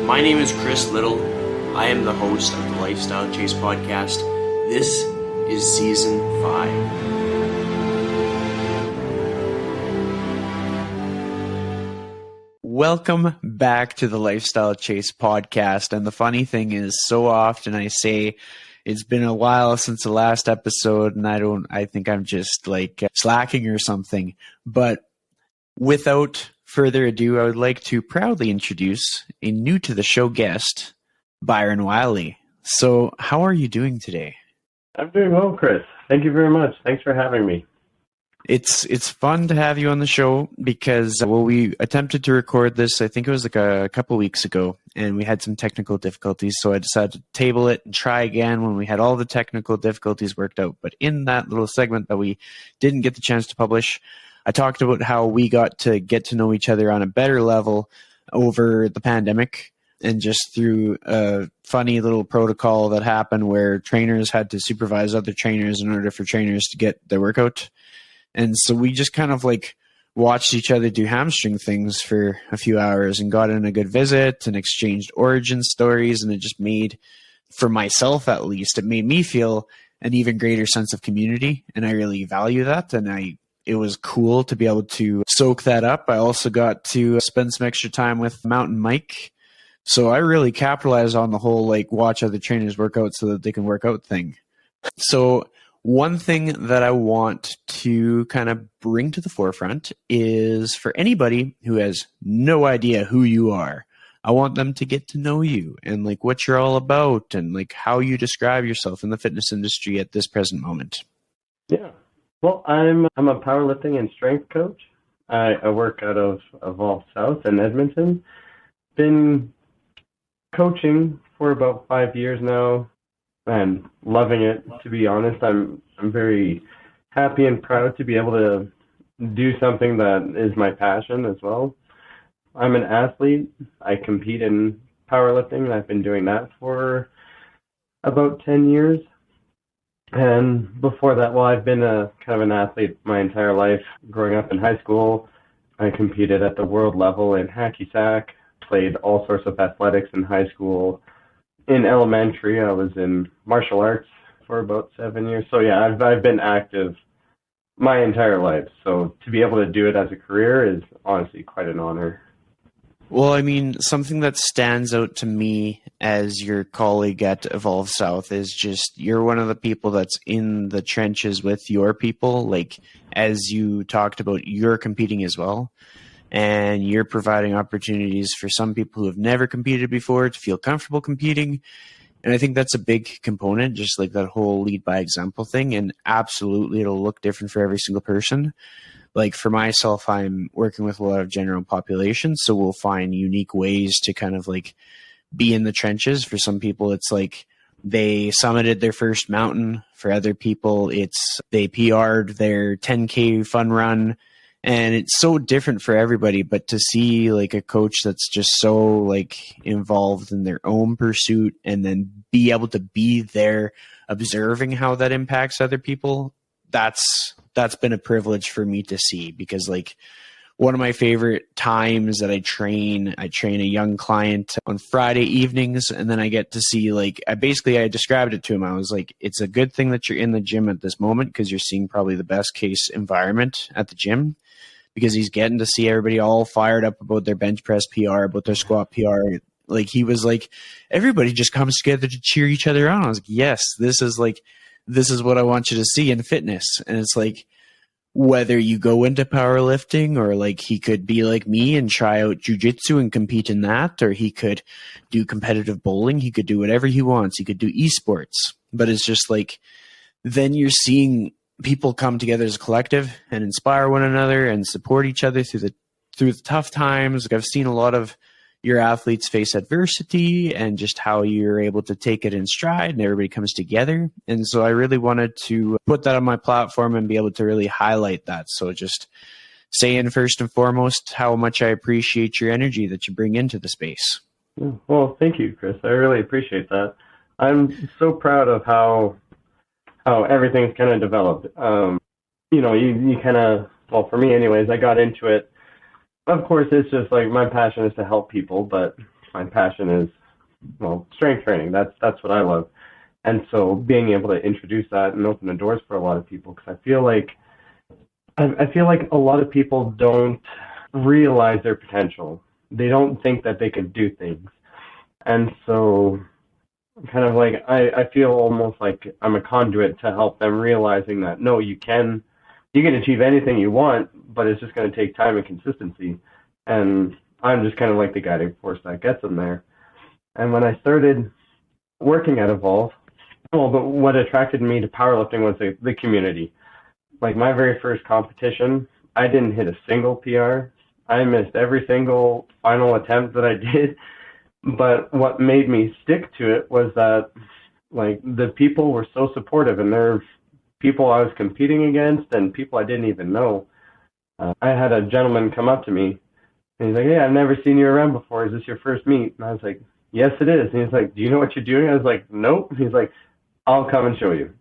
My name is Chris Little. I am the host of the Lifestyle Chase podcast. This is Season 5. Welcome back to the Lifestyle Chase podcast. And the funny thing is, so often I say it's been a while since the last episode, and I think I'm just like slacking or something. But without further ado, I would like to proudly introduce a new to the show guest, Byrin Wylie. So how are you doing today? I'm doing well, Chris. Thank you very much. Thanks for having me. It's fun to have you on the show because, we attempted to record this, I think it was like a couple weeks ago, and we had some technical difficulties. So I decided to table it and try again when we had all the technical difficulties worked out. But in that little segment that we didn't get the chance to publish, I talked about how we got to know each other on a better level over the pandemic, and just through a funny little protocol that happened where trainers had to supervise other trainers in order for trainers to get their workout. And so we just kind of like watched each other do hamstring things for a few hours and got in a good visit and exchanged origin stories. And it just made, for myself at least, it made me feel an even greater sense of community. And I really value that. And it was cool to be able to soak that up. I also got to spend some extra time with Mountain Mike. So I really capitalized on the whole like watch other trainers work out so that they can work out thing. So one thing that I want to kind of bring to the forefront is for anybody who has no idea who you are, I want them to get to know you and like what you're all about and like how you describe yourself in the fitness industry at this present moment. Yeah. Well, I'm a powerlifting and strength coach. I work out of Evolve South in Edmonton. Been coaching for about 5 years now and loving it, to be honest. I'm very happy and proud to be able to do something that is my passion as well. I'm an athlete. I compete in powerlifting, and I've been doing that for about 10 years. And before that, well, I've been a kind of an athlete my entire life. Growing up in high school, I competed at the world level in hacky sack, played all sorts of athletics in high school. In elementary, I was in martial arts for about 7 years. So yeah, I've been active my entire life. So to be able to do it as a career is honestly quite an honor. Well, I mean, something that stands out to me as your colleague at Evolve South is just you're one of the people that's in the trenches with your people. Like, as you talked about, you're competing as well. And you're providing opportunities for some people who have never competed before to feel comfortable competing. And I think that's a big component, just like that whole lead by example thing. And absolutely, it'll look different for every single person. Like for myself, I'm working with a lot of general population, so we'll find unique ways to kind of like be in the trenches. For some people, it's like they summited their first mountain. For other people, it's they PR'd their 10K fun run. And it's so different for everybody, but to see like a coach that's just so like involved in their own pursuit and then be able to be there observing how that impacts other people, that's been a privilege for me to see. Because like one of my favorite times that I train a young client on Friday evenings, and then I get to see like I described it to him. I was like, it's a good thing that you're in the gym at this moment because you're seeing probably the best case environment at the gym, because he's getting to see everybody all fired up about their bench press PR, about their squat PR. Like he was like, everybody just comes together to cheer each other on. I was like, yes, this is what I want you to see in fitness. And it's like, whether you go into powerlifting or like he could be like me and try out jujitsu and compete in that, or he could do competitive bowling. He could do whatever he wants. He could do esports, but it's just like, then you're seeing people come together as a collective and inspire one another and support each other through the tough times. Like I've seen a lot of your athletes face adversity and just how you're able to take it in stride and everybody comes together. And so I really wanted to put that on my platform and be able to really highlight that. So just saying first and foremost how much I appreciate your energy that you bring into the space. Well, thank you, Chris. I really appreciate that. I'm so proud of how everything's kind of developed. You kind of, well, for me anyways, I got into it. Of course, it's just like my passion is to help people, but my passion is, well, strength training. That's what I love. And so being able to introduce that and open the doors for a lot of people, because I feel like a lot of people don't realize their potential. They don't think that they could do things. And so kind of like I feel almost like I'm a conduit to help them realizing that no, you can achieve anything you want, but it's just going to take time and consistency. And I'm just kind of like the guiding force that gets them there. And when I started working at Evolve, well, but what attracted me to powerlifting was the community. Like my very first competition, I didn't hit a single PR. I missed every single final attempt that I did. But what made me stick to it was that like the people were so supportive, and they're people I was competing against and people I didn't even know. I had a gentleman come up to me and he's like, "Hey, I've never seen you around before. Is this your first meet?" And I was like, "Yes, it is." And he's like, "Do you know what you're doing?" I was like, "Nope." He's like, "I'll come and show you."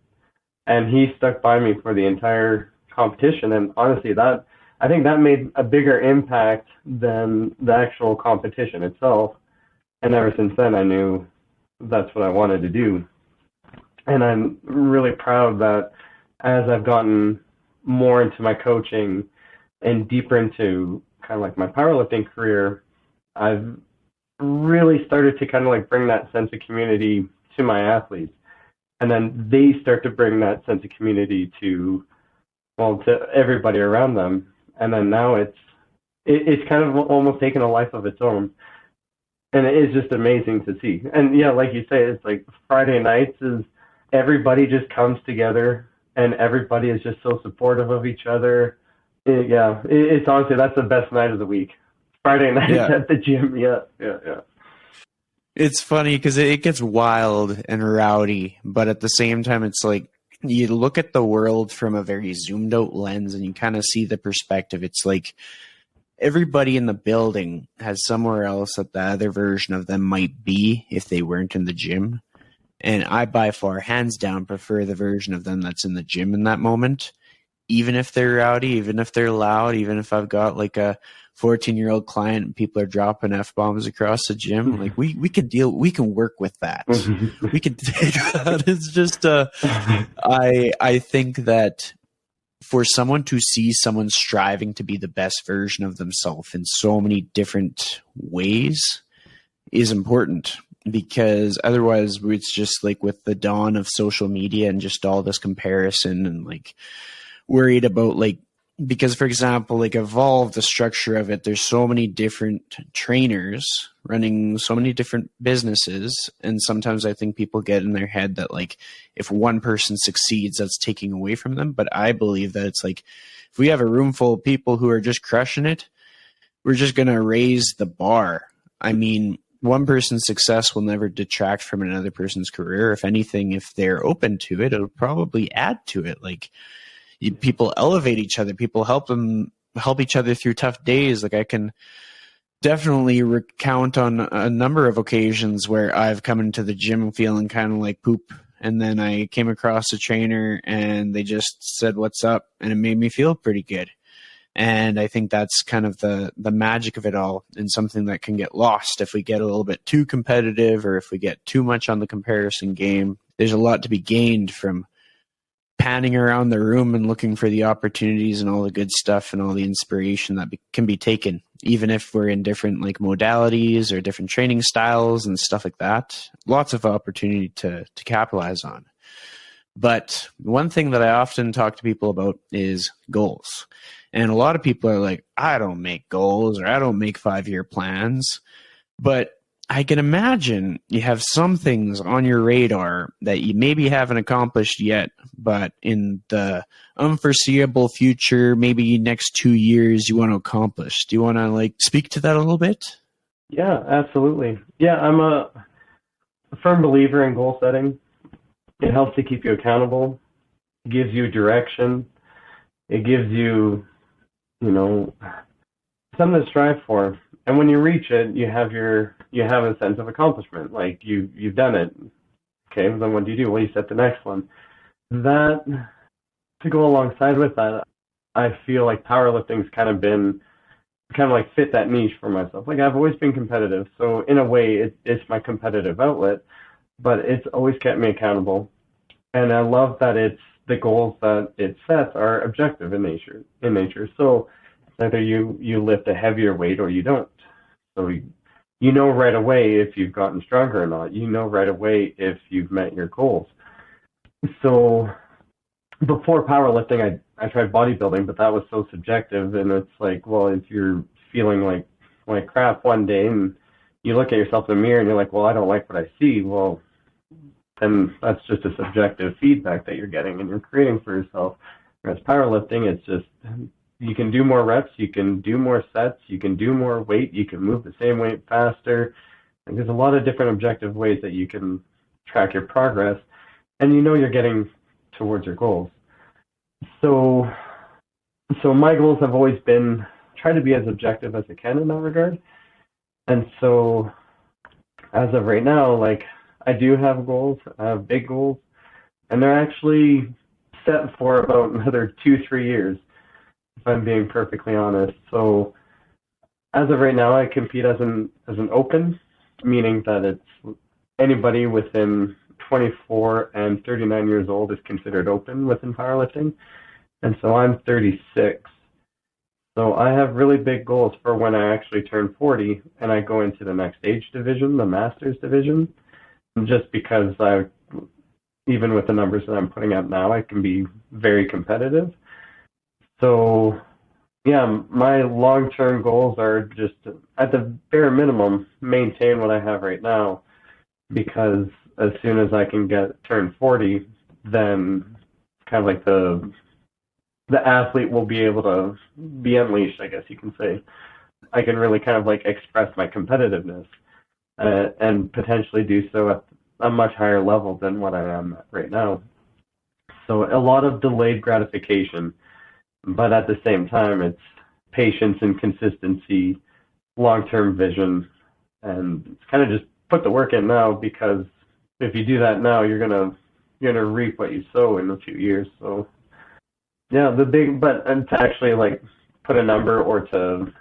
And he stuck by me for the entire competition. And honestly, I think that made a bigger impact than the actual competition itself. And ever since then, I knew that's what I wanted to do. And I'm really proud that as I've gotten more into my coaching and deeper into kind of like my powerlifting career, I've really started to kind of like bring that sense of community to my athletes. And then they start to bring that sense of community to everybody around them. And then now it's kind of almost taken a life of its own. And it is just amazing to see. And yeah, like you say, it's like Friday nights is everybody just comes together and everybody is just so supportive of each other. It's honestly, that's the best night of the week. Friday nights at the gym. Yeah. It's funny because it gets wild and rowdy, but at the same time, it's like you look at the world from a very zoomed out lens and you kind of see the perspective. It's like everybody in the building has somewhere else that the other version of them might be if they weren't in the gym. And I by far, hands down, prefer the version of them that's in the gym in that moment. Even if they're rowdy, even if they're loud, even if I've got like a 14-year-old client and people are dropping F-bombs across the gym, like we can work with that. We can take that. It's just, I think that for someone to see someone striving to be the best version of themselves in so many different ways is important, because otherwise it's just like with the dawn of social media and just all this comparison and like worried about like, because for example, like Evolve, the structure of it, there's so many different trainers running so many different businesses. And sometimes I think people get in their head that like, if one person succeeds, that's taking away from them. But I believe that it's like, if we have a room full of people who are just crushing it, we're just going to raise the bar. I mean, one person's success will never detract from another person's career. If anything, if they're open to it, it'll probably add to it. Like, people elevate each other. People help each other through tough days. Like I can definitely recount on a number of occasions where I've come into the gym feeling kind of like poop. And then I came across a trainer and they just said, "What's up?" And it made me feel pretty good. And I think that's kind of the magic of it all, and something that can get lost if we get a little bit too competitive or if we get too much on the comparison game. There's a lot to be gained from panning around the room and looking for the opportunities and all the good stuff and all the inspiration that can be taken, even if we're in different like modalities or different training styles and stuff like that. Lots of opportunity to capitalize on. But one thing that I often talk to people about is goals. And a lot of people are like, "I don't make goals," or "I don't make 5-year plans." But I can imagine you have some things on your radar that you maybe haven't accomplished yet, but in the unforeseeable future, maybe next 2 years, you want to accomplish. Do you want to like speak to that a little bit? Yeah, absolutely. Yeah, I'm a firm believer in goal setting. It helps to keep you accountable. It gives you direction. It gives you, something to strive for. And when you reach it, you have a sense of accomplishment. Like you've done it. Okay, then what do? Well, you set the next one. That, to go alongside with that, I feel like powerlifting's kind of been kind of like fit that niche for myself. Like I've always been competitive, so in a way, it's my competitive outlet, but it's always kept me accountable. And I love that it's the goals that it sets are objective in nature. So either you lift a heavier weight or you don't. So you know right away if you've gotten stronger or not. You know right away if you've met your goals. So before powerlifting, I tried bodybuilding, but that was so subjective. And it's like, well, if you're feeling like crap one day and you look at yourself in the mirror and you're like, well, I don't like what I see. Well, then that's just a subjective feedback that you're getting and you're creating for yourself. Whereas powerlifting, it's just you can do more reps, you can do more sets, you can do more weight, you can move the same weight faster. Like there's a lot of different objective ways that you can track your progress, and you know you're getting towards your goals. So my goals have always been try to be as objective as I can in that regard. And so as of right now, like I do have goals, I have big goals, and they're actually set for about another 2-3 years, if I'm being perfectly honest. So as of right now, I compete as an open, meaning that it's anybody within 24 and 39 years old is considered open within powerlifting. And so I'm 36. So I have really big goals for when I actually turn 40 and I go into the next age division, the Masters division, just because even with the numbers that I'm putting up now, I can be very competitive. So yeah, my long-term goals are just at the bare minimum, maintain what I have right now, because as soon as I can turn 40, then kind of like the athlete will be able to be unleashed, I guess you can say. I can really kind of like express my competitiveness and potentially do so at a much higher level than what I am at right now. So a lot of delayed gratification, but at the same time, it's patience and consistency, long-term vision, and it's kind of just put the work in now, because if you do that now, you're gonna reap what you sow in a few years. So yeah, and to actually like put a number or to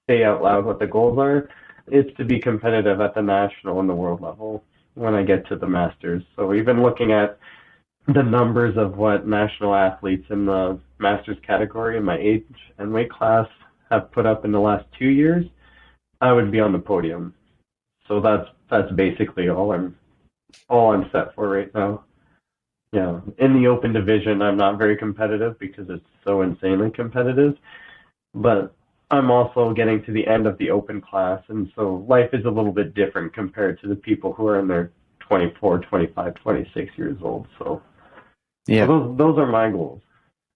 say out loud what the goals are, it's to be competitive at the national and the world level when I get to the Masters. So even looking at the numbers of what national athletes in the Masters category in my age and weight class have put up in the last 2 years, I would be on the podium. So that's basically all I'm set for right now. Yeah, in the open division, I'm not very competitive because it's so insanely competitive, but I'm also getting to the end of the open class, and so life is a little bit different compared to the people who are in their 24, 25, 26 years old. So yeah, so those are my goals.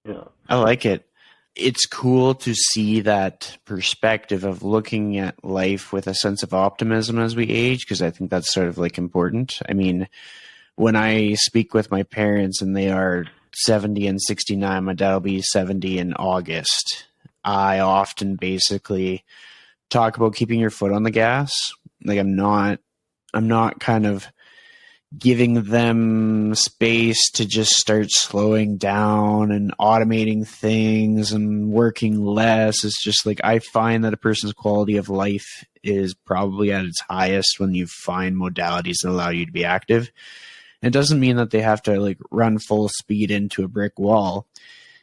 Yeah, I like it. It's cool to see that perspective of looking at life with a sense of optimism as we age, because I think that's sort of like important. I mean, when I speak with my parents and they are 70 and 69, my dad will be 70 in August. I often basically talk about keeping your foot on the gas. Like I'm not kind of giving them space to just start slowing down and automating things and working less. It's just like I find that a person's quality of life is probably at its highest when you find modalities that allow you to be active. It doesn't mean that they have to like run full speed into a brick wall.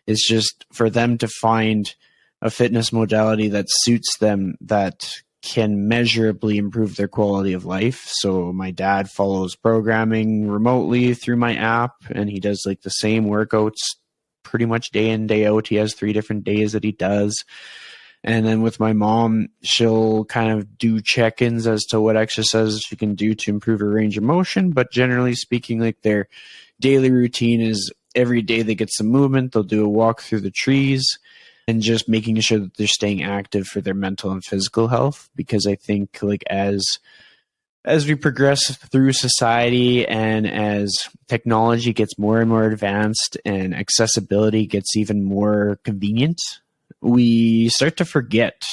It's just for them to find a fitness modality that suits them, that can measurably improve their quality of life. So my dad follows programming remotely through my app, and he does like the same workouts pretty much day in, day out. He has 3 different days that he does. And then with my mom, she'll kind of do check-ins as to what exercises she can do to improve her range of motion. But generally speaking, like their daily routine is every day they get some movement. They'll do a walk through the trees and just making sure that they're staying active for their mental and physical health. Because I think like as we progress through society and as technology gets more and more advanced and accessibility gets even more convenient, we start to forget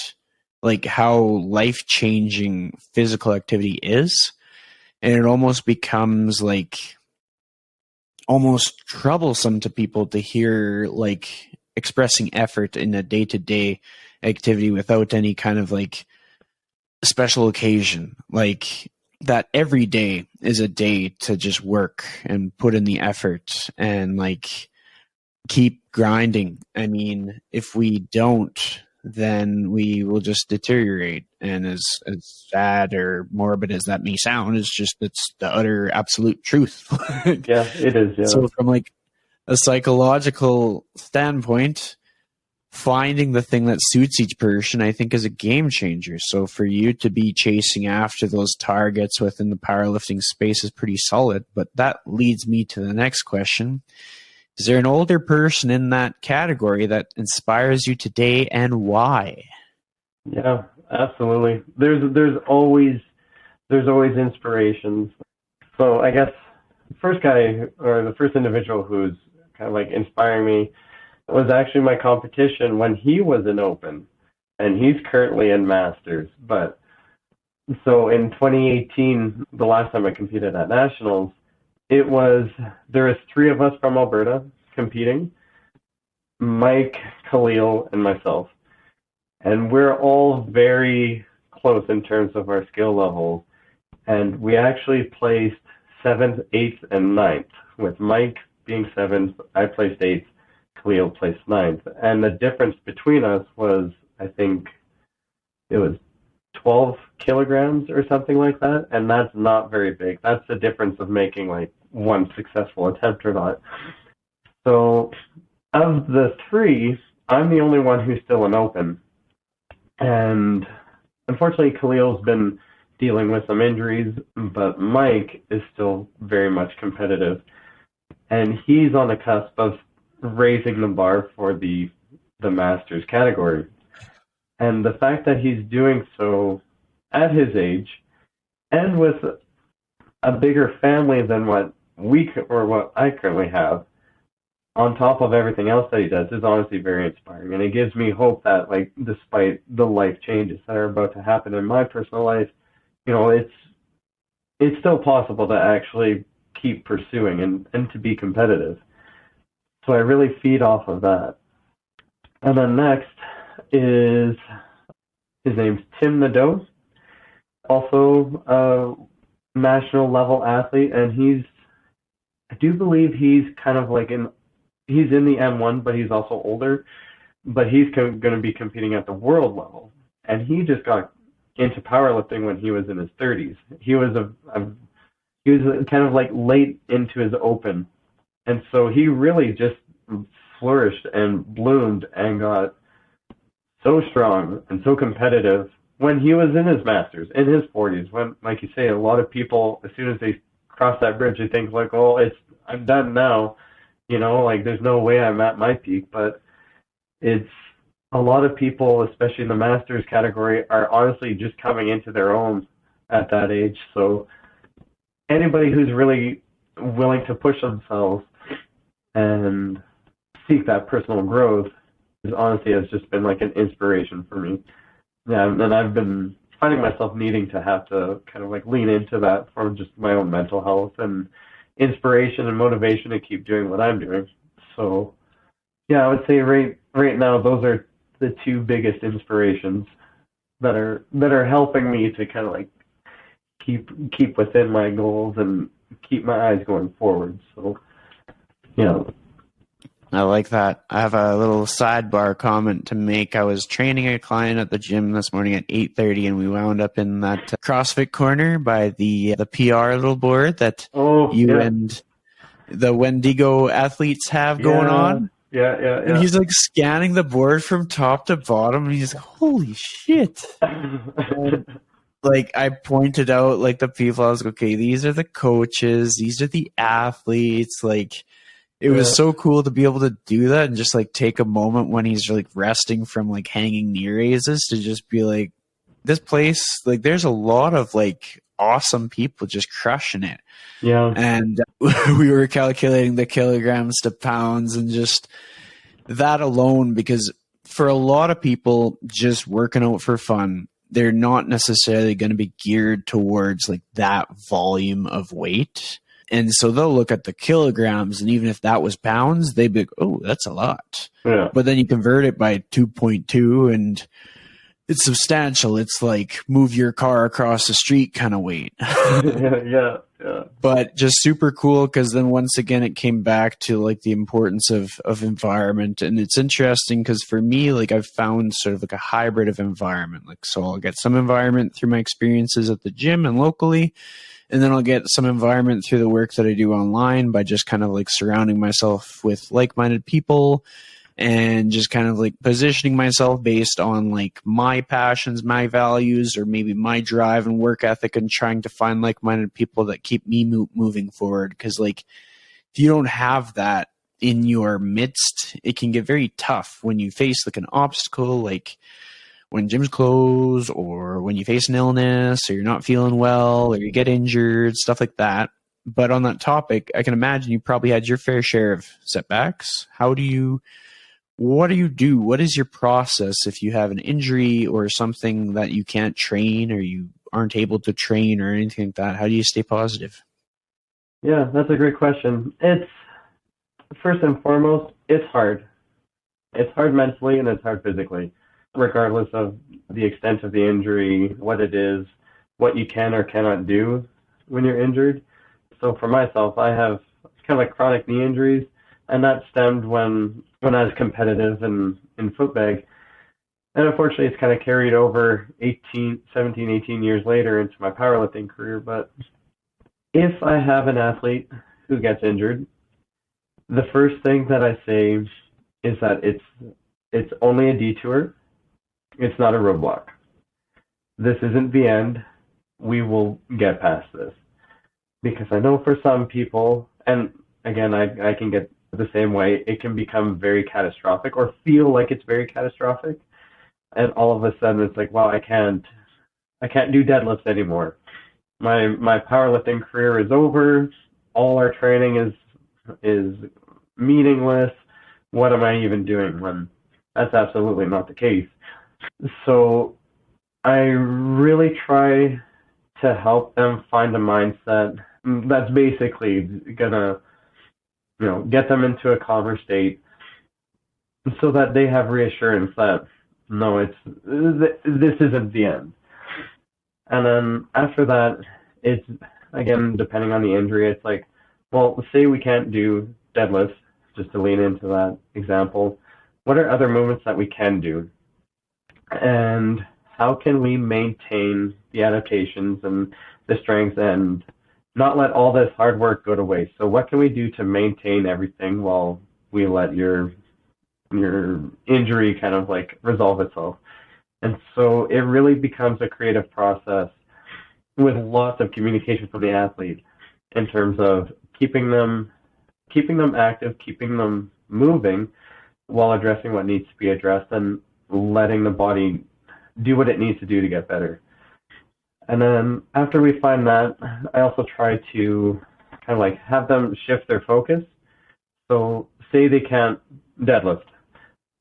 like how life-changing physical activity is. And it almost becomes like almost troublesome to people to hear like expressing effort in a day-to-day activity without any kind of like special occasion. Like that every day is a day to just work and put in the effort and like keep grinding. I mean, if we don't, then we will just deteriorate. And as sad or morbid as that may sound, it's the utter absolute truth. Yeah, it is. Yeah. So from like a psychological standpoint, finding the thing that suits each person, I think, is a game changer. So for you to be chasing after those targets within the powerlifting space is pretty solid. But that leads me to the next question. Is there an older person in that category that inspires you today, and why? Yeah, absolutely. There's always inspirations. So I guess the first guy, or the first individual who's kind of like inspiring me, was actually my competition when he was in Open, and he's currently in Masters. But so in 2018, the last time I competed at Nationals, there was 3 of us from Alberta competing, Mike, Khalil, and myself. And we're all very close in terms of our skill levels. And we actually placed 7th, 8th, and 9th, with Mike being 7th, I placed 8th, Khalil placed 9th. And the difference between us was, I think, it was 12 kilograms or something like that. And that's not very big. That's the difference of making like one successful attempt or not. So of the 3, I'm the only one who's still in Open. And unfortunately, Khalil's been dealing with some injuries, but Mike is still very much competitive. And he's on the cusp of raising the bar for the Masters category. And the fact that he's doing so at his age and with a bigger family than what I currently have, on top of everything else that he does, is honestly very inspiring. And it gives me hope that, like, despite the life changes that are about to happen in my personal life, you know, it's still possible to actually keep pursuing and to be competitive. So I really feed off of that. And then next is, his name's Tim Nadeau, also a national level athlete, and I do believe he's kind of like he's in the M1, but he's also older, but he's going to be competing at the world level. And he just got into powerlifting when he was in his 30s. He was kind of like late into his Open. And so he really just flourished and bloomed and got so strong and so competitive when he was in his Masters, in his 40s. When, like you say, a lot of people, as soon as they cross that bridge, they think like, oh, I'm done now. You know, like there's no way I'm at my peak. But it's a lot of people, especially in the Masters category, are honestly just coming into their own at that age. So anybody who's really willing to push themselves and seek that personal growth has just been like an inspiration for me. Yeah, and I've been finding myself needing to have to kind of like lean into that for just my own mental health and inspiration and motivation to keep doing what I'm doing. So yeah, I would say right now those are the 2 biggest inspirations that are helping me to kind of like keep within my goals and keep my eyes going forward. So yeah. I like that. I have a little sidebar comment to make. I was training a client at the gym this morning at 8:30, and we wound up in that CrossFit corner by the PR little board that and the Wendigo athletes have going on. Yeah. And he's like scanning the board from top to bottom, and he's like, "Holy shit!" Like I pointed out, like the people. I was like, "Okay, these are the coaches. These are the athletes." Like. It was so cool to be able to do that and just like take a moment when he's like resting from like hanging knee raises to just be like, this place, like there's a lot of like awesome people just crushing it. Yeah. And we were calculating the kilograms to pounds and just that alone, because for a lot of people just working out for fun, they're not necessarily going to be geared towards like that volume of weight. And so they'll look at the kilograms, and even if that was pounds, they'd be like, oh, that's a lot. Yeah. But then you convert it by 2.2 and it's substantial. It's like move your car across the street kind of weight. Yeah. But just super cool, because then once again it came back to like the importance of environment. And it's interesting because for me, like I've found sort of like a hybrid of environment. Like, so I'll get some environment through my experiences at the gym and locally, and then I'll get some environment through the work that I do online by just kind of like surrounding myself with like-minded people and just kind of like positioning myself based on like my passions, my values, or maybe my drive and work ethic, and trying to find like-minded people that keep me moving forward. Because like if you don't have that in your midst, it can get very tough when you face like an obstacle, like when gyms close, or when you face an illness, or you're not feeling well, or you get injured, stuff like that. But on that topic, I can imagine you probably had your fair share of setbacks. What do you do? What is your process if you have an injury or something that you can't train, or you aren't able to train, or anything like that? How do you stay positive? Yeah, that's a great question. It's, first and foremost, it's hard. It's hard mentally and it's hard physically, regardless of the extent of the injury, what it is, what you can or cannot do when you're injured. So for myself, I have kind of like chronic knee injuries, and that stemmed when I was competitive in footbag. And unfortunately, it's kind of carried over 18 years later into my powerlifting career. But if I have an athlete who gets injured, the first thing that I say is that it's only a detour. It's not a roadblock. This isn't the end. We will get past this. Because I know for some people, and again, I can get the same way, it can become very catastrophic or feel like it's very catastrophic. And all of a sudden it's like, wow, I can't do deadlifts anymore. My powerlifting career is over. All our training is meaningless. What am I even doing? When that's absolutely not the case. So I really try to help them find a mindset that's basically gonna, get them into a calmer state, so that they have reassurance that no, this isn't the end. And then after that, it's, again, depending on the injury, it's like, well, say we can't do deadlifts, just to lean into that example. What are other movements that we can do? And how can we maintain the adaptations and the strength and not let all this hard work go to waste? So what can we do to maintain everything while we let your injury kind of like resolve itself? And so it really becomes a creative process with lots of communication from the athlete in terms of keeping them active, keeping them moving while addressing what needs to be addressed, and letting the body do what it needs to do to get better. And then after we find that, I also try to kind of like have them shift their focus. So say they can't deadlift.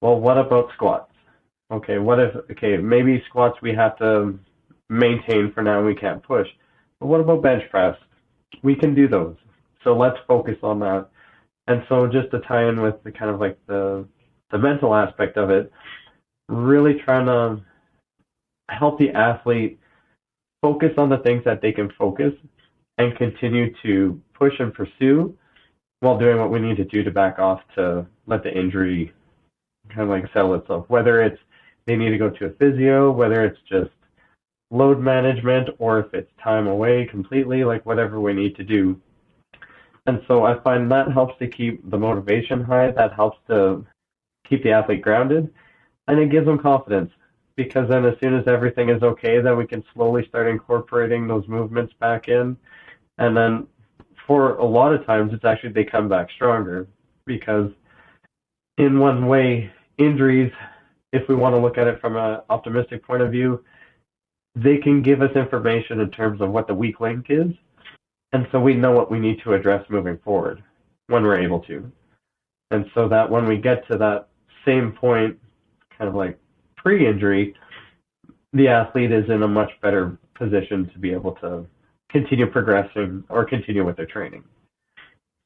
Well, what about squats? Okay, maybe squats we have to maintain for now, we can't push. But what about bench press? We can do those. So let's focus on that. And so just to tie in with the kind of like the mental aspect of it, really trying to help the athlete focus on the things that they can focus and continue to push and pursue while doing what we need to do to back off to let the injury kind of like settle itself. Whether it's they need to go to a physio, whether it's just load management, or if it's time away completely, like whatever we need to do. And so I find that helps to keep the motivation high, that helps to keep the athlete grounded, and it gives them confidence. Because then as soon as everything is okay, then we can slowly start incorporating those movements back in. And then for a lot of times, it's actually they come back stronger. Because in one way, injuries, if we want to look at it from an optimistic point of view, they can give us information in terms of what the weak link is. And so we know what we need to address moving forward when we're able to. And so that when we get to that same point, kind of like pre-injury, the athlete is in a much better position to be able to continue progressing or continue with their training.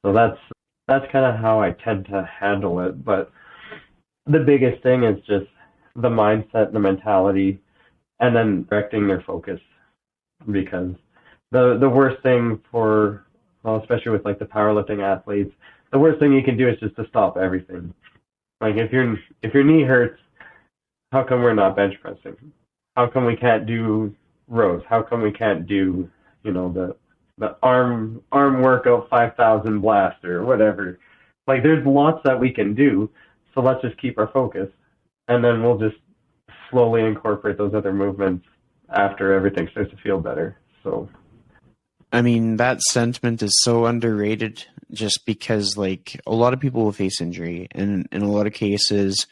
So that's kind of how I tend to handle it. But the biggest thing is just the mindset, the mentality, and then directing their focus. Because the worst thing for, well, especially with like the powerlifting athletes, the worst thing you can do is just to stop everything. Like if your knee hurts, how come we're not bench pressing? How come we can't do rows? How come we can't do, the arm workout 5,000 blast or whatever? Like there's lots that we can do, so let's just keep our focus, and then we'll just slowly incorporate those other movements after everything starts to feel better. So I mean, that sentiment is so underrated just because, like, a lot of people will face injury, and in a lot of cases,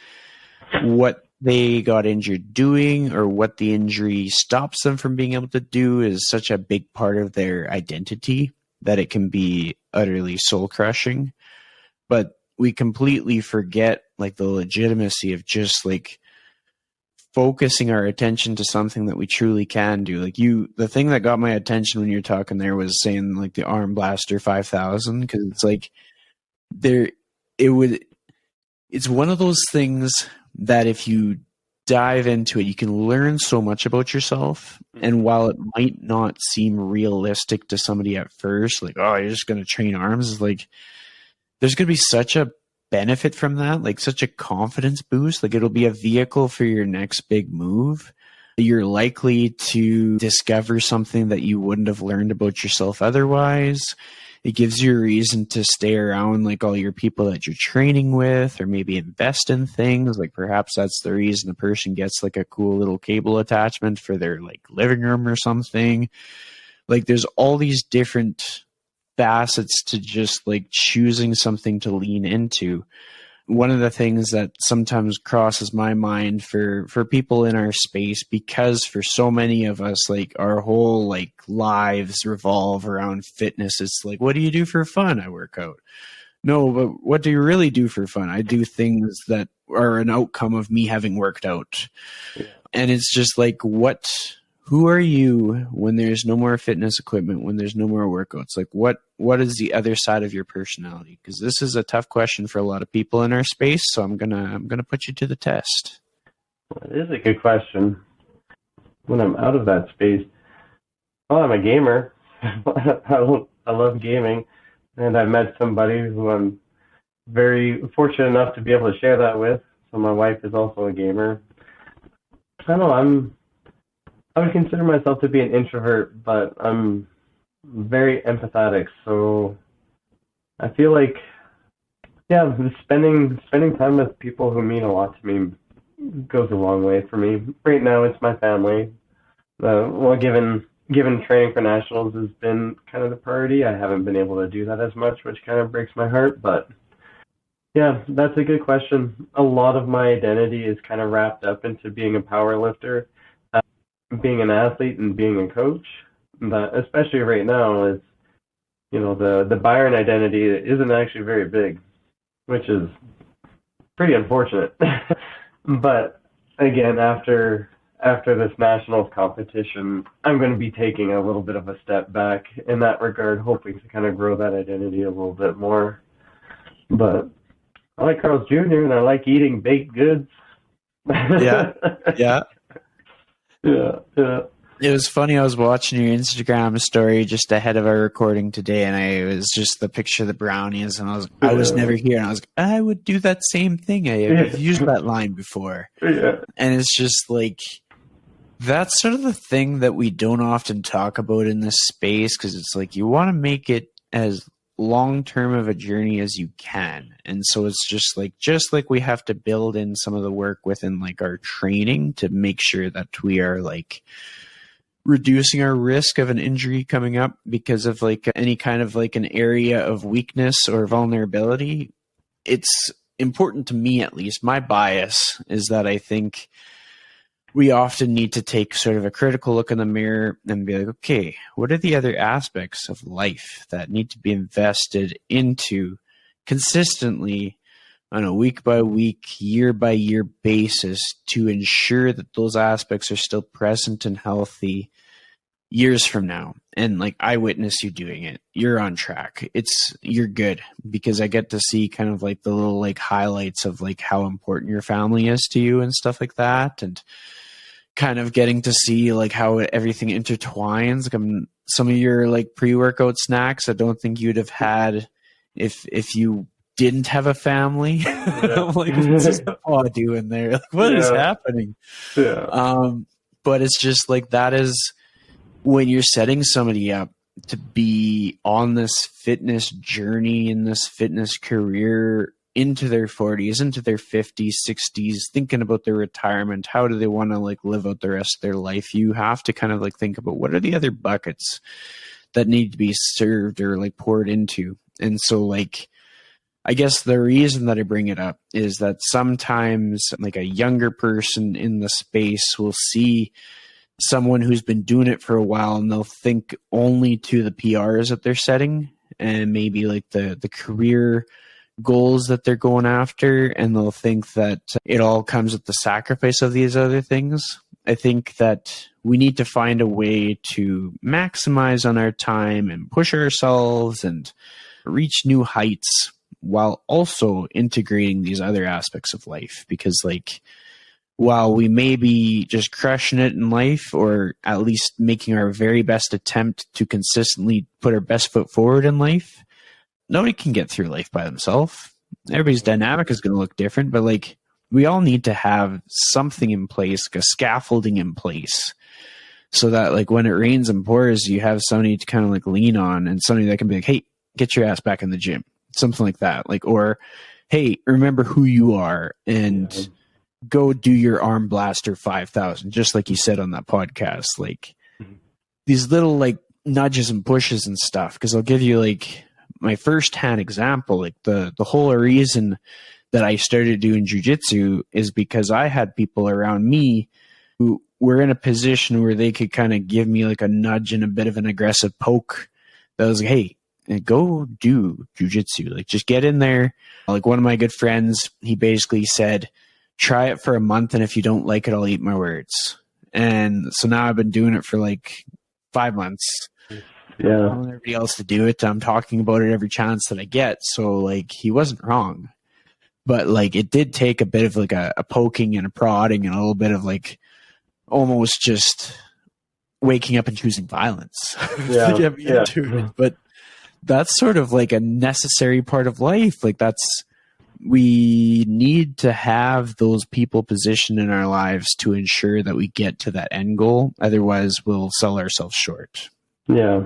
what they got injured doing or what the injury stops them from being able to do is such a big part of their identity that it can be utterly soul-crushing. But we completely forget, like, the legitimacy of just, like, focusing our attention to something that we truly can do. Like the thing that got my attention when you were talking there was saying like the arm blaster 5,000, because it's like it's one of those things that if you dive into it, you can learn so much about yourself. And while it might not seem realistic to somebody at first, like, oh, you're just going to train arms, it's like there's going to be such a benefit from that, like such a confidence boost. Like it'll be a vehicle for your next big move. You're likely to discover something that you wouldn't have learned about yourself otherwise. It gives you a reason to stay around like all your people that you're training with, or maybe invest in things. Like perhaps that's the reason a person gets like a cool little cable attachment for their like living room or something. Like there's all these different facets to just like choosing something to lean into. One of the things that sometimes crosses my mind for people in our space, because for so many of us, like our whole like lives revolve around fitness. It's like, what do you do for fun? I work out. No, but what do you really do for fun? I do things that are an outcome of me having worked out. And it's just like, who are you when there's no more fitness equipment, when there's no more workouts? Like what is the other side of your personality? Because this is a tough question for a lot of people in our space. So I'm gonna put you to the test. It is a good question. When I'm out of that space, well, I'm a gamer. I love gaming, and I've met somebody who I'm very fortunate enough to be able to share that with. So my wife is also a gamer. I don't know. I would consider myself to be an introvert, but I'm very empathetic. So I feel like, yeah, spending time with people who mean a lot to me goes a long way for me. Right now, it's my family. Given training for nationals has been kind of the priority, I haven't been able to do that as much, which kind of breaks my heart. But yeah, that's a good question. A lot of my identity is kind of wrapped up into being a power lifter, being an athlete, and being a coach. But especially right now, it's, the Byron identity isn't actually very big, which is pretty unfortunate. But again, after this nationals competition, I'm going to be taking a little bit of a step back in that regard, hoping to kind of grow that identity a little bit more. But I like Carl's Jr. and I like eating baked goods. Yeah. Yeah. It was funny. I was watching your Instagram story just ahead of our recording today, and it was just the picture of the brownies, and I was never here, and I was like, I would do that same thing. I've used that line before. Yeah. And it's just like, that's sort of the thing that we don't often talk about in this space, because it's like you want to make it as long-term of a journey as you can. And so it's just like we have to build in some of the work within like our training to make sure that we are like reducing our risk of an injury coming up because of like any kind of like an area of weakness or vulnerability. It's important to me, at least. My bias is that I think we often need to take sort of a critical look in the mirror and be like, okay, what are the other aspects of life that need to be invested into consistently on a week by week, year by year basis to ensure that those aspects are still present and healthy years from now, and like I witness you doing it, you're on track. You're good, because I get to see kind of like the little like highlights of like how important your family is to you and stuff like that, and kind of getting to see like how everything intertwines. Like some of your like pre-workout snacks I don't think you'd have had if you didn't have a family. I'm like, what's this paw doing there? Like, what is happening? But it's just like, that is when you're setting somebody up to be on this fitness journey, in this fitness career, into their 40s, into their 50s, 60s, thinking about their retirement. How do they want to like live out the rest of their life? You have to kind of like think about, what are the other buckets that need to be served or like poured into. And so like, I guess the reason that I bring it up is that sometimes like a younger person in the space will see someone who's been doing it for a while, and they'll think only to the PRs that they're setting, and maybe like the career goals that they're going after, and they'll think that it all comes at the sacrifice of these other things. I think that we need to find a way to maximize on our time and push ourselves and reach new heights while also integrating these other aspects of life. Because like, while we may be just crushing it in life, or at least making our very best attempt to consistently put our best foot forward in life, nobody can get through life by themselves. Everybody's dynamic is going to look different, but like, we all need to have something in place, like a scaffolding in place, so that like when it rains and pours, you have somebody to kind of like lean on, and somebody that can be like, hey, get your ass back in the gym, something like that. Like, or, hey, remember who you are, and go do your arm blaster 5,000, just like you said on that podcast. Like these little like nudges and pushes and stuff. Because I'll give you like my first-hand example. Like the whole reason that I started doing jiu-jitsu is because I had people around me who were in a position where they could kind of give me like a nudge and a bit of an aggressive poke that was like, hey, go do jiu-jitsu. Like, just get in there. Like, one of my good friends, he basically said, try it for a month, and if you don't like it, I'll eat my words. And so now I've been doing it for like 5 months. Yeah. I want everybody else to do it. I'm talking about it every chance that I get. So like, he wasn't wrong. But like, it did take a bit of like a poking and a prodding and a little bit of like almost just waking up and choosing violence to get me into it. But that's sort of like a necessary part of life. Like, we need to have those people positioned in our lives to ensure that we get to that end goal. Otherwise, we'll sell ourselves short. Yeah.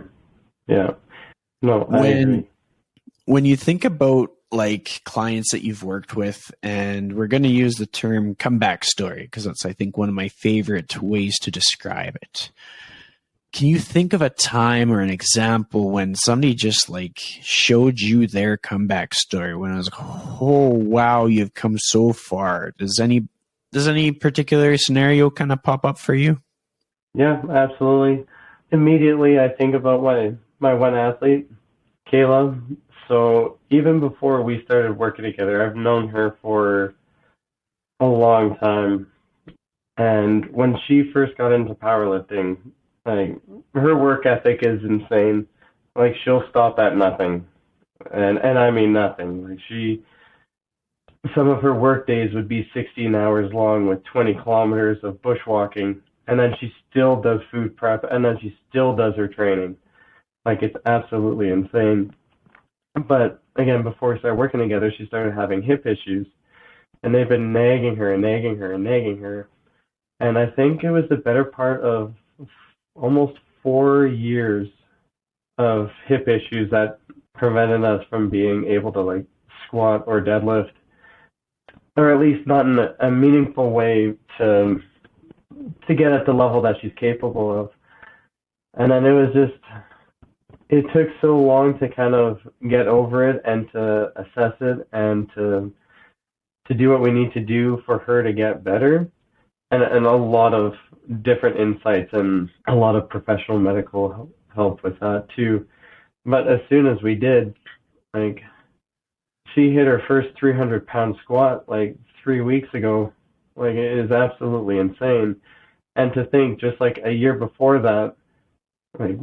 No, I agree. When you think about like clients that you've worked with, and we're going to use the term comeback story because that's, I think, one of my favorite ways to describe it. Can you think of a time or an example when somebody just like showed you their comeback story, when I was like, oh, wow, you've come so far? Does any particular scenario kind of pop up for you? Yeah, absolutely. Immediately, I think about my one athlete, Kayla. So even before we started working together, I've known her for a long time. And when she first got into powerlifting, like, her work ethic is insane. Like, she'll stop at nothing. And I mean nothing. Like, some of her work days would be 16 hours long with 20 kilometers of bushwalking. And then she still does food prep, and then she still does her training. Like, it's absolutely insane. But again, before we started working together, she started having hip issues, and they've been nagging her and nagging her and nagging her. And I think it was the better part of almost 4 years of hip issues that prevented us from being able to like squat or deadlift, or at least not in a meaningful way to get at the level that she's capable of. And then it took so long to kind of get over it and to assess it and to do what we need to do for her to get better. And a lot of different insights and a lot of professional medical help with that too. But as soon as we did, like, she hit her first 300-pound squat like 3 weeks ago. Like, it is absolutely insane. And to think, just like a year before that, Like,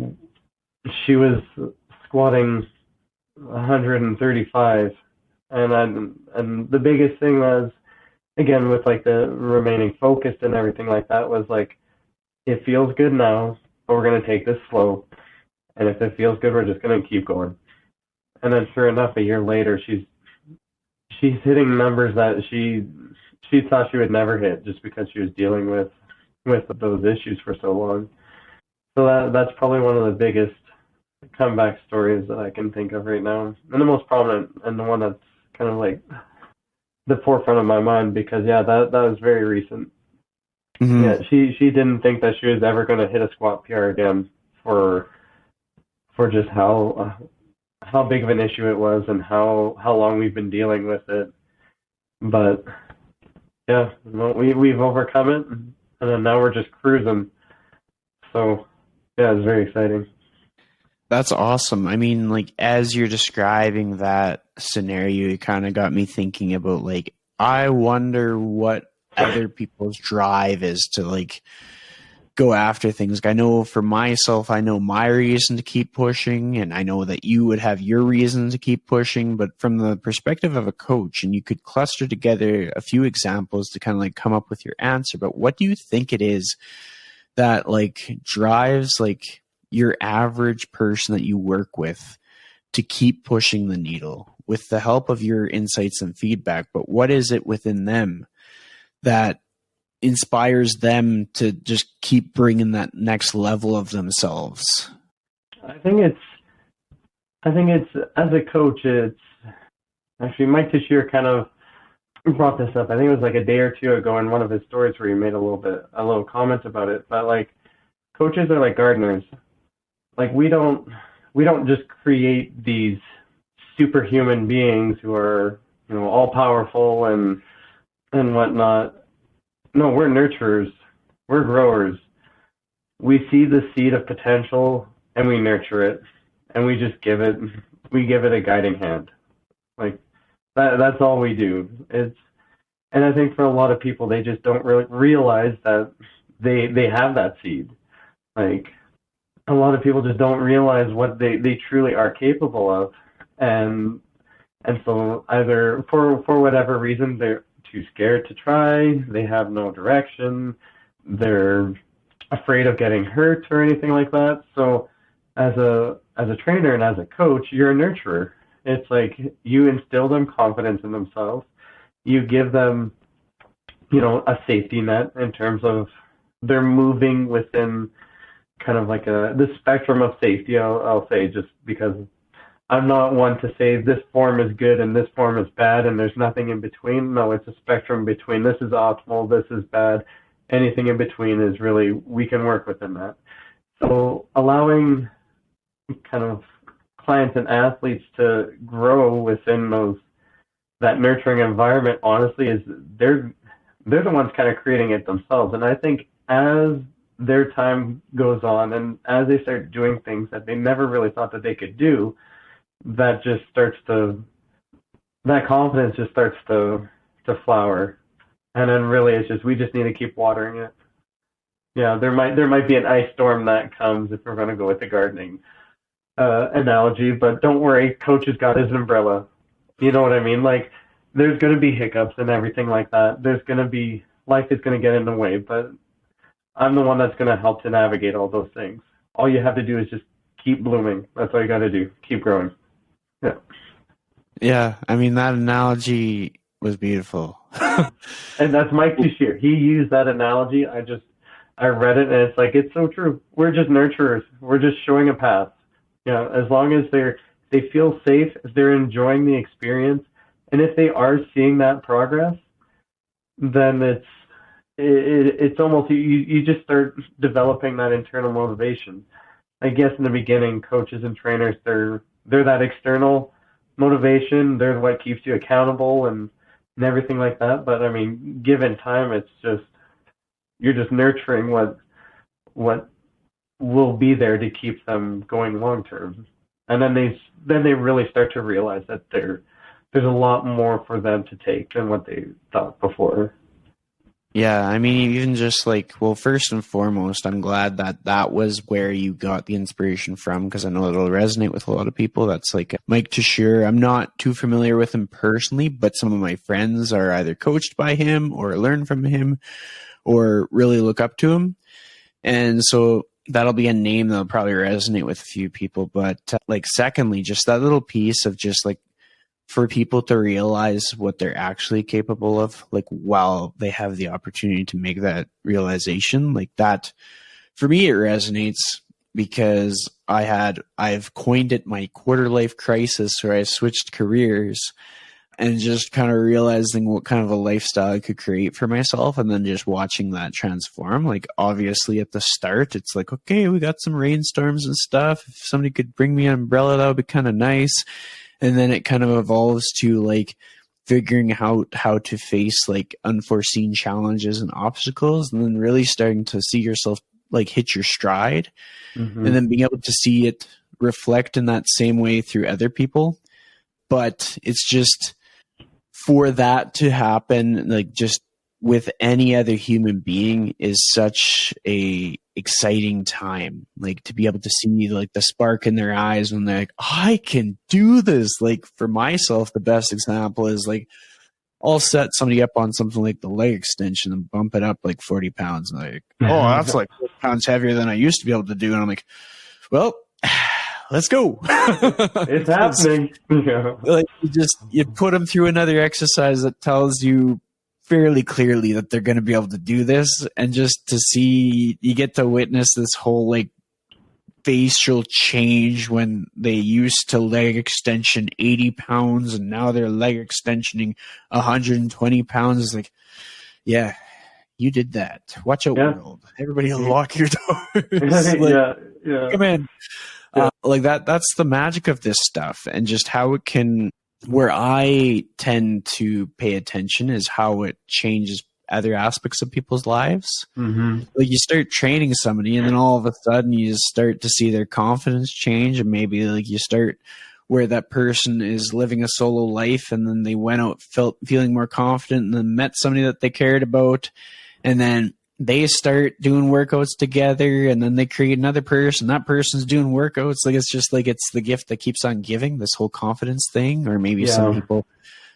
she was squatting 135, and the biggest thing was, again, with like the remaining focused and everything like that, was like, it feels good now, but we're gonna take this slow, and if it feels good, we're just gonna keep going. And then sure enough, a year later, she's hitting numbers that she thought she would never hit, just because she was dealing with those issues for so long. So that's probably one of the biggest comeback stories that I can think of right now, and the most prominent, and the one that's kind of like the forefront of my mind, because yeah, that was very recent. Mhm. Yeah, she didn't think that she was ever going to hit a squat PR again for just how big of an issue it was, and how long we've been dealing with it. But yeah, well, we've overcome it, and then now we're just cruising. So yeah, it's very exciting. That's awesome. I mean, like, as you're describing that scenario, it kind of got me thinking about, like, I wonder what other people's drive is to, like, go after things. Like, I know for myself, I know my reason to keep pushing, and I know that you would have your reason to keep pushing. But from the perspective of a coach, and you could cluster together a few examples to kind of like come up with your answer. But what do you think it is that like drives like your average person that you work with to keep pushing the needle with the help of your insights and feedback? But what is it within them that inspires them to just keep bringing that next level of themselves? I think it's as a coach, it's actually Mike Teixeira kind of brought this up. I think it was like a day or two ago in one of his stories where he made a little comment about it. But like, coaches are like gardeners. Like, we don't just create these superhuman beings who are, all powerful and whatnot. No, we're nurturers. We're growers. We see the seed of potential and we nurture it, and we give it a guiding hand. Like, that's all we do. And I think for a lot of people, they just don't really realize that they have that seed. Like, a lot of people just don't realize what they truly are capable of, and so either for whatever reason they're too scared to try, they have no direction, they're afraid of getting hurt or anything like that. So as a trainer and as a coach, you're a nurturer. It's like you instill them confidence in themselves. You give them, a safety net in terms of they're moving within kind of like the spectrum of safety. I'll say, just because I'm not one to say this form is good and this form is bad and there's nothing in between. No, it's a spectrum between this is optimal, this is bad. Anything in between is really, we can work within that. So allowing kind of clients and athletes to grow within that nurturing environment, honestly, is they're the ones kind of creating it themselves. And I think as their time goes on and as they start doing things that they never really thought that they could do, that confidence just starts to flower. And then really it's just, we just need to keep watering it. Yeah, there might be an ice storm that comes, if we're going to go with the gardening analogy, but don't worry, coach has got his umbrella. You know what I mean? Like, there's going to be hiccups and everything like that. Life is going to get in the way, but I'm the one that's going to help to navigate all those things. All you have to do is just keep blooming. That's all you got to do. Keep growing. Yeah. Yeah, I mean, that analogy was beautiful. And that's Mike Teixeira. He used that analogy. I read it, and it's like, it's so true. We're just nurturers. We're just showing a path. As long as they feel safe, if they're enjoying the experience, and if they are seeing that progress, then it's almost, you just start developing that internal motivation. I guess in the beginning, coaches and trainers, they're that external motivation. They're what keeps you accountable and everything like that. But I mean, given time, it's just, you're just nurturing what will be there to keep them going long term. And then they really start to realize that there's a lot more for them to take than what they thought before. Yeah, I mean, even just like, well, first and foremost, I'm glad that that was where you got the inspiration from, because I know it'll resonate with a lot of people. That's like Mike Tashir. I'm not too familiar with him personally, but some of my friends are either coached by him or learn from him or really look up to him. And so that'll be a name that'll probably resonate with a few people. But like, secondly, just that little piece of just like, for people to realize what they're actually capable of, like while they have the opportunity to make that realization, like that, for me, it resonates because I've coined it my quarter life crisis, where I switched careers and just kind of realizing what kind of a lifestyle I could create for myself, and then just watching that transform. Like, obviously at the start, it's like, okay, we got some rainstorms and stuff. If somebody could bring me an umbrella, that would be kind of nice. And then it kind of evolves to like figuring out how to face like unforeseen challenges and obstacles, and then really starting to see yourself like hit your stride, and then being able to see it reflect in that same way through other people. But it's just, for that to happen, like just with any other human being, is such a exciting time, like to be able to see like the spark in their eyes when they're like, I can do this. Like for myself, the best example is like, I'll set somebody up on something like the leg extension and bump it up like 40 pounds. And they're like, oh, that's like 4 pounds heavier than I used to be able to do. And I'm like, well, let's go. It's happening. Like, you put them through another exercise that tells you fairly clearly that they're going to be able to do this, and just to see, you get to witness this whole like facial change when they used to leg extension 80 pounds and now they're leg extensioning 120 pounds. It's like, yeah, you did that. Watch out, world. Everybody lock your doors. Like, come in. Like that's the magic of this stuff, and just how it can, where I tend to pay attention is how it changes other aspects of people's lives. Like, you start training somebody and then all of a sudden you just start to see their confidence change, and maybe like you start where that person is living a solo life and then they went out feeling more confident, and then met somebody that they cared about, and then they start doing workouts together, and then they create another person. That person's doing workouts. Like, it's just like, it's the gift that keeps on giving, this whole confidence thing. Or maybe some people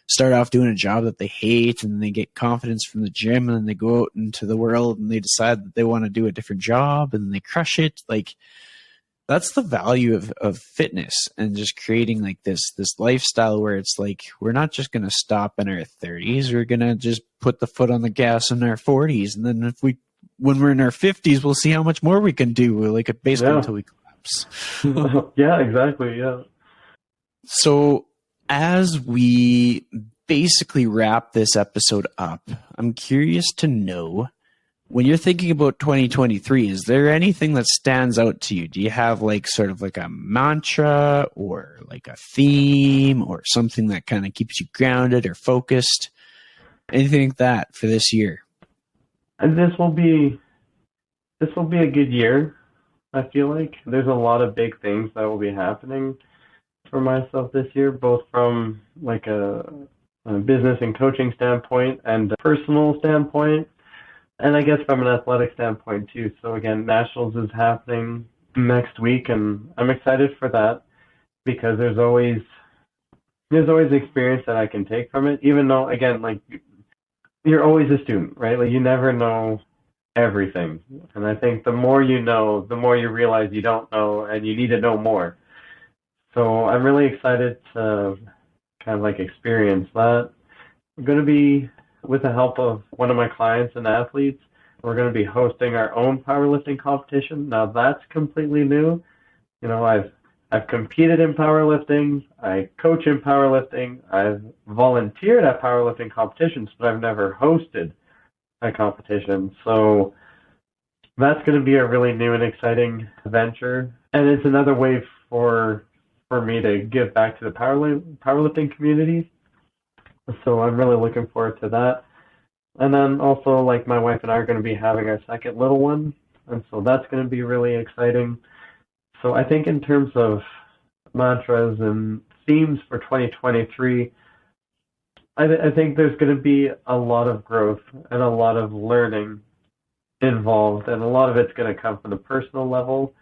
start off doing a job that they hate, and they get confidence from the gym, and then they go out into the world and they decide that they want to do a different job, and they crush it. Like, that's the value of fitness, and just creating like this lifestyle where it's like, we're not just going to stop in our 30s. We're going to just put the foot on the gas in our 40s. And then when we're in our 50s, we'll see how much more we can do, like basically until we collapse. Yeah, exactly. Yeah. So as we basically wrap this episode up, I'm curious to know, when you're thinking about 2023, is there anything that stands out to you? Do you have like sort of like a mantra or like a theme or something that kind of keeps you grounded or focused? Anything like that for this year? And this will be a good year. I feel like there's a lot of big things that will be happening for myself this year, both from like a business and coaching standpoint and a personal standpoint. And I guess from an athletic standpoint too. So again, Nationals is happening next week, and I'm excited for that because there's always experience that I can take from it. Even though, again, like, you're always a student, right? Like, you never know everything. And I think the more you know, the more you realize you don't know, and you need to know more. So I'm really excited to kind of like experience that. I'm going to be, with the help of one of my clients and athletes, we're going to be hosting our own powerlifting competition. Now that's completely new. You know, I've competed in powerlifting, I coach in powerlifting, I've volunteered at powerlifting competitions, but I've never hosted a competition. So that's going to be a really new and exciting venture, and it's another way for me to give back to the powerlifting community. So I'm really looking forward to that. And then also, like, my wife and I are going to be having our second little one, and so that's going to be really exciting. So I think in terms of mantras and themes for 2023, I think there's going to be a lot of growth and a lot of learning involved, and a lot of it's going to come from the personal level,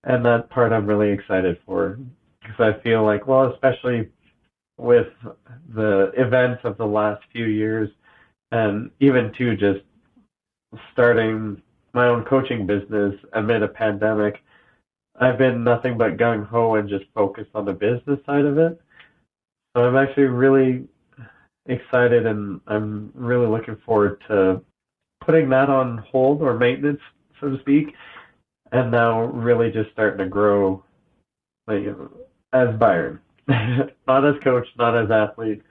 and that part I'm really excited for because I feel like, well, especially with the events of the last few years, and even too just starting my own coaching business amid a pandemic, I've been nothing but gung ho and just focused on the business side of it. So I'm actually really excited, and I'm really looking forward to putting that on hold or maintenance, so to speak, and now really just starting to grow, like, as Byron, not as coach, not as athlete,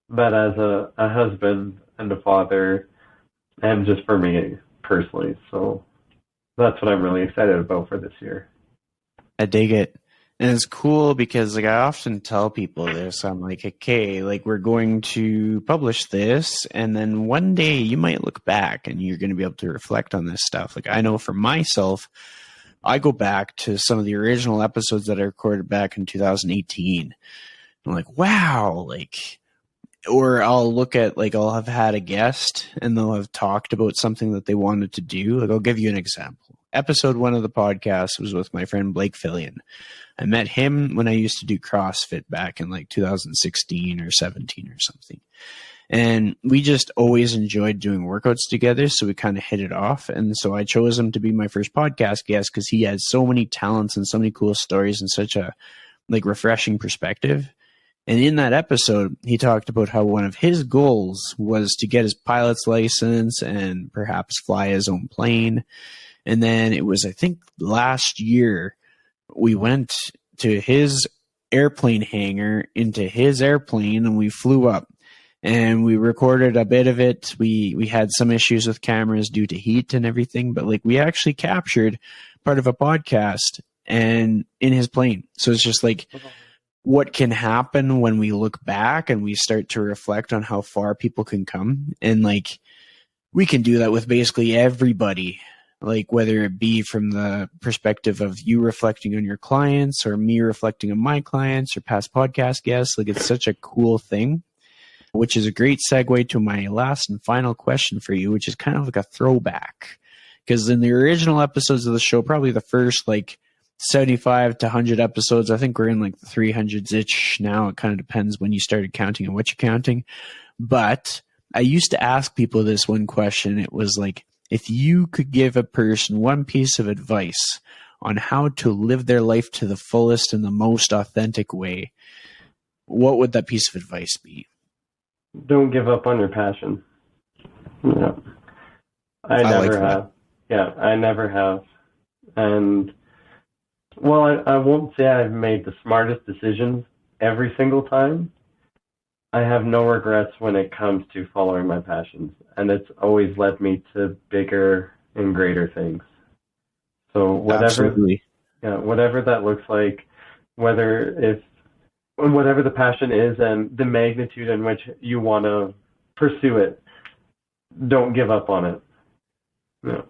but as a husband and a father, and just for me personally. So that's what I'm really excited about for this year. I dig it. And it's cool because, like, I often tell people this. I'm like, okay, like, we're going to publish this, and then one day you might look back and you're going to be able to reflect on this stuff. Like, I know for myself, I go back to some of the original episodes that I recorded back in 2018. I'm like, wow, like, or I'll look at, like, I'll have had a guest and they'll have talked about something that they wanted to do. Like, I'll give you an example. Episode 1 of the podcast was with my friend Blake Fillion. I met him when I used to do CrossFit back in like 2016 or 17 or something. And we just always enjoyed doing workouts together. So we kind of hit it off. And so I chose him to be my first podcast guest because he had so many talents and so many cool stories and such a like refreshing perspective. And in that episode, he talked about how one of his goals was to get his pilot's license and perhaps fly his own plane. And then it was, I think, last year, we went to his airplane hangar into his airplane and we flew up and we recorded a bit of it. We had some issues with cameras due to heat and everything, but like we actually captured part of a podcast and in his plane. So it's just like what can happen when we look back and we start to reflect on how far people can come. And like we can do that with basically everybody. Like whether it be from the perspective of you reflecting on your clients or me reflecting on my clients or past podcast guests, like it's such a cool thing, which is a great segue to my last and final question for you, which is kind of like a throwback. Because in the original episodes of the show, probably the first like 75 to 100 episodes, I think we're in like the 300s-ish now. It kind of depends when you started counting and what you're counting. But I used to ask people this one question. It was like, if you could give a person one piece of advice on how to live their life to the fullest in the most authentic way, what would that piece of advice be? Don't give up on your passion. Yeah. I never have. Yeah, I never have. And, well, I won't say I've made the smartest decisions every single time. I have no regrets when it comes to following my passions, and it's always led me to bigger and greater things. So whatever that looks like, whatever the passion is and the magnitude in which you want to pursue it, don't give up on it. No.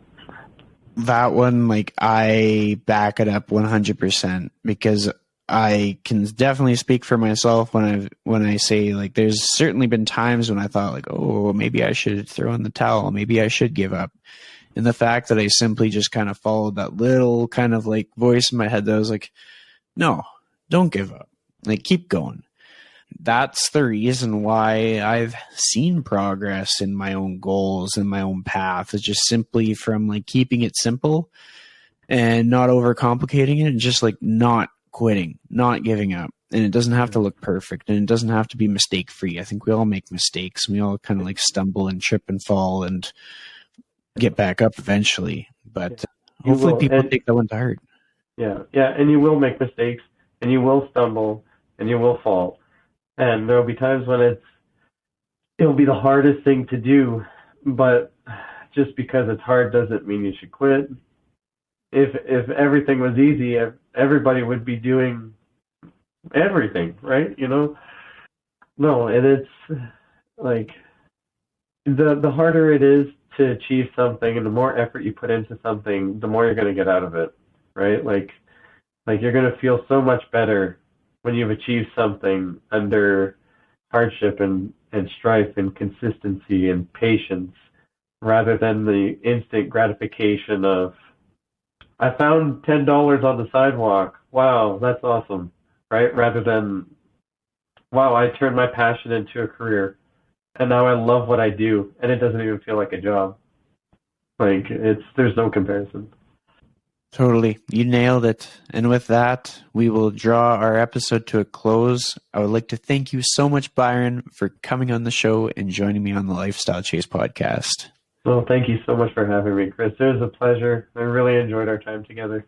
That one, like, I back it up 100% because I can definitely speak for myself when I say, like, there's certainly been times when I thought, like, oh, maybe I should throw in the towel, maybe I should give up. And the fact that I simply just kind of followed that little kind of like voice in my head that was like, no, don't give up. Like, keep going. That's the reason why I've seen progress in my own goals and my own path. Is just simply from like keeping it simple and not overcomplicating it and just like not quitting, not giving up. And it doesn't have to look perfect and it doesn't have to be mistake free. I think we all make mistakes. We all kind of like stumble and trip and fall and get back up eventually. But hopefully people take that one to heart. Yeah. And you will make mistakes and you will stumble and you will fall. And there'll be times when it'll be the hardest thing to do, but just because it's hard doesn't mean you should quit. If everything was easy, everybody would be doing everything, right? You know? No, and it's like the harder it is to achieve something and the more effort you put into something, the more you're going to get out of it, right? Like you're going to feel so much better when you've achieved something under hardship and and strife and consistency and patience, rather than the instant gratification of, I found $10 on the sidewalk. Wow, that's awesome, right? Rather than, wow, I turned my passion into a career, and now I love what I do, and it doesn't even feel like a job. Like, there's no comparison. Totally. You nailed it. And with that, we will draw our episode to a close. I would like to thank you so much, Byron, for coming on the show and joining me on the Lifestyle Chase podcast. Well, thank you so much for having me, Chris. It was a pleasure. I really enjoyed our time together.